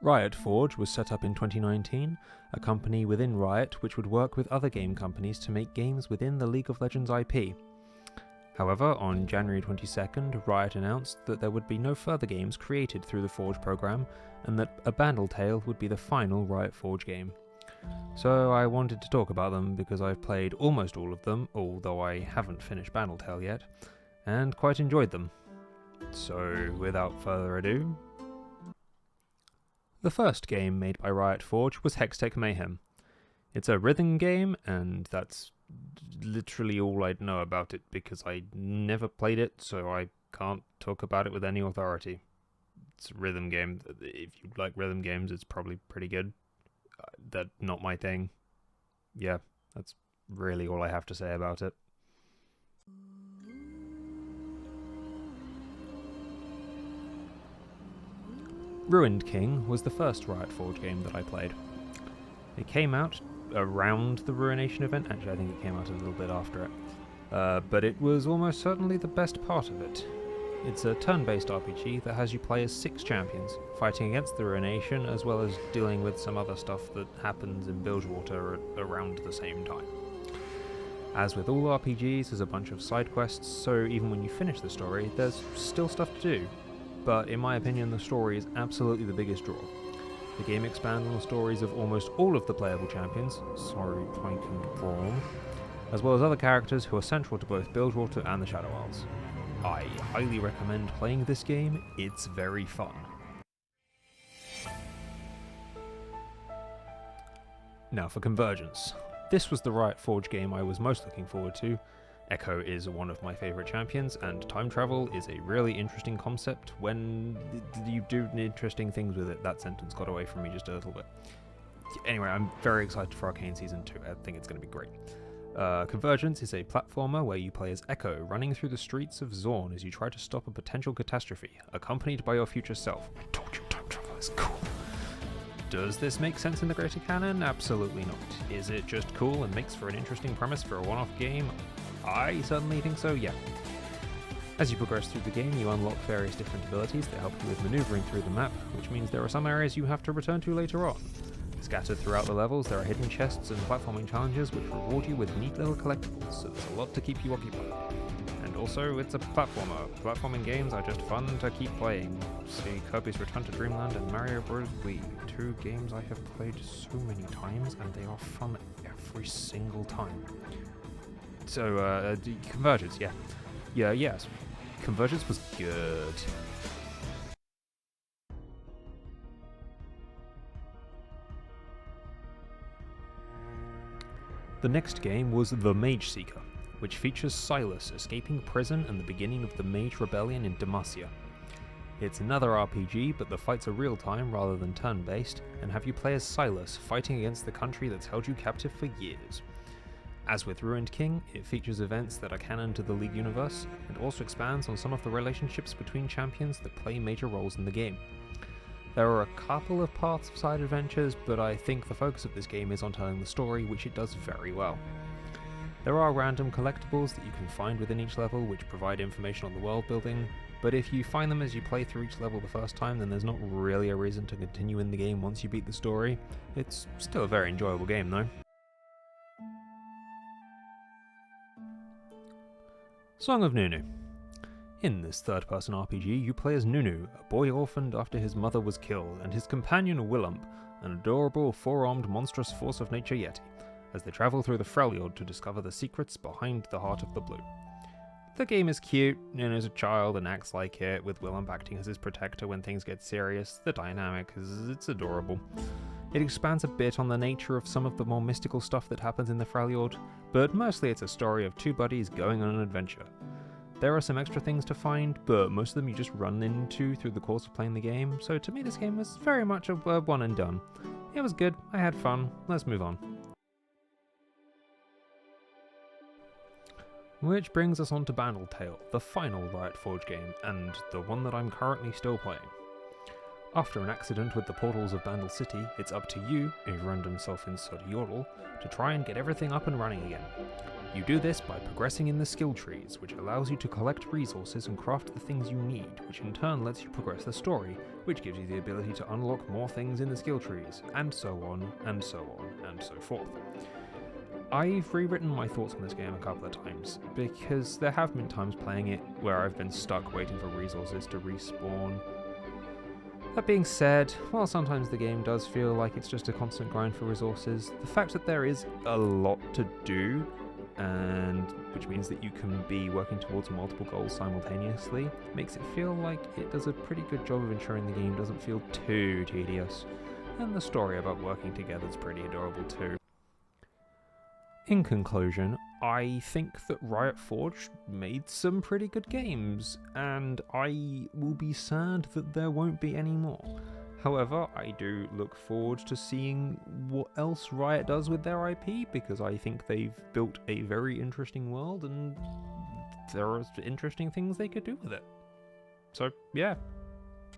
Riot Forge was set up in 2019, a company within Riot which would work with other game companies to make games within the League of Legends IP. However, on January 22nd, Riot announced that there would be no further games created through the Forge program, and that A Bandle Tale would be the final Riot Forge game. So I wanted to talk about them because I've played almost all of them, although I haven't finished Bandle Tale yet, and quite enjoyed them. So without further ado... The first game made by Riot Forge was Hextech Mayhem. It's a rhythm game, and that's literally all I'd know about it because I never played it, so I can't talk about it with any authority. It's a rhythm game. If you like rhythm games, it's probably pretty good. That's not my thing. Yeah, that's really all I have to say about it. Ruined King was the first Riot Forge game that I played. It came out around the Ruination event, actually I think it came out a little bit after it, but it was almost certainly the best part of it. It's a turn-based RPG that has you play as 6 champions, fighting against the Ruination as well as dealing with some other stuff that happens in Bilgewater around the same time. As with all RPGs, there's a bunch of side quests, so even when you finish the story, there's still stuff to do. But in my opinion, the story is absolutely the biggest draw. The game expands on the stories of almost all of the playable champions, sorry, Plank and Braum, as well as other characters who are central to both Bilgewater and the Shadow Isles. I highly recommend playing this game, it's very fun. Now for Convergence. This was the Riot Forge game I was most looking forward to. Echo is one of my favourite champions, and time travel is a really interesting concept when you do interesting things with it. That sentence got away from me just a little bit. Anyway, I'm very excited for Arcane Season 2. I think it's going to be great. Convergence is a platformer where you play as Echo, running through the streets of Zorn as you try to stop a potential catastrophe, accompanied by your future self. I told you time travel is cool. Does this make sense in the greater canon? Absolutely not. Is it just cool and makes for an interesting premise for a one-off game? I certainly think so, yeah. As you progress through the game, you unlock various different abilities that help you with maneuvering through the map, which means there are some areas you have to return to later on. Scattered throughout the levels, there are hidden chests and platforming challenges which reward you with neat little collectibles, so there's a lot to keep you occupied. And also, it's a platformer. Platforming games are just fun to keep playing. See Kirby's Return to Dreamland and Mario Bros. Wii, 2 games I have played so many times, and they are fun every single time. So, Convergence, yeah. Yes. Convergence was good. The next game was The Mage Seeker, which features Silas escaping prison and the beginning of the Mage Rebellion in Demacia. It's another RPG, but the fights are real-time rather than turn-based, and have you play as Silas, fighting against the country that's held you captive for years. As with Ruined King, it features events that are canon to the League universe, and also expands on some of the relationships between champions that play major roles in the game. There are a couple of paths of side adventures, but I think the focus of this game is on telling the story, which it does very well. There are random collectibles that you can find within each level which provide information on the world building, but if you find them as you play through each level the first time, then there's not really a reason to continue in the game once you beat the story. It's still a very enjoyable game though. Song of Nunu. In this third-person RPG, you play as Nunu, a boy orphaned after his mother was killed, and his companion Willump, an adorable four-armed monstrous force of nature yeti, as they travel through the Freljord to discover the secrets behind the Heart of the Blue. The game is cute, and as a child and acts like it, with Willump acting as his protector when things get serious. The dynamic it's adorable. It expands a bit on the nature of some of the more mystical stuff that happens in the Freljord, but mostly it's a story of 2 buddies going on an adventure. There are some extra things to find, but most of them you just run into through the course of playing the game, so to me this game was very much a one and done. It was good, I had fun, let's move on. Which brings us on to Bandle Tale, the final Riot Forge game, and the one that I'm currently still playing. After an accident with the portals of Bandle City, it's up to you, a random self-inserted yodel, to try and get everything up and running again. You do this by progressing in the skill trees, which allows you to collect resources and craft the things you need, which in turn lets you progress the story, which gives you the ability to unlock more things in the skill trees, and so on, and so on, and so forth. I've rewritten my thoughts on this game a couple of times, because there have been times playing it where I've been stuck waiting for resources to respawn. That being said, while sometimes the game does feel like it's just a constant grind for resources, the fact that there is a lot to do, and which means that you can be working towards multiple goals simultaneously, makes it feel like it does a pretty good job of ensuring the game doesn't feel too tedious, and the story about working together is pretty adorable too. In conclusion, I think that Riot Forge made some pretty good games, and I will be sad that there won't be any more. However, I do look forward to seeing what else Riot does with their IP, because I think they've built a very interesting world and there are interesting things they could do with it. So, yeah,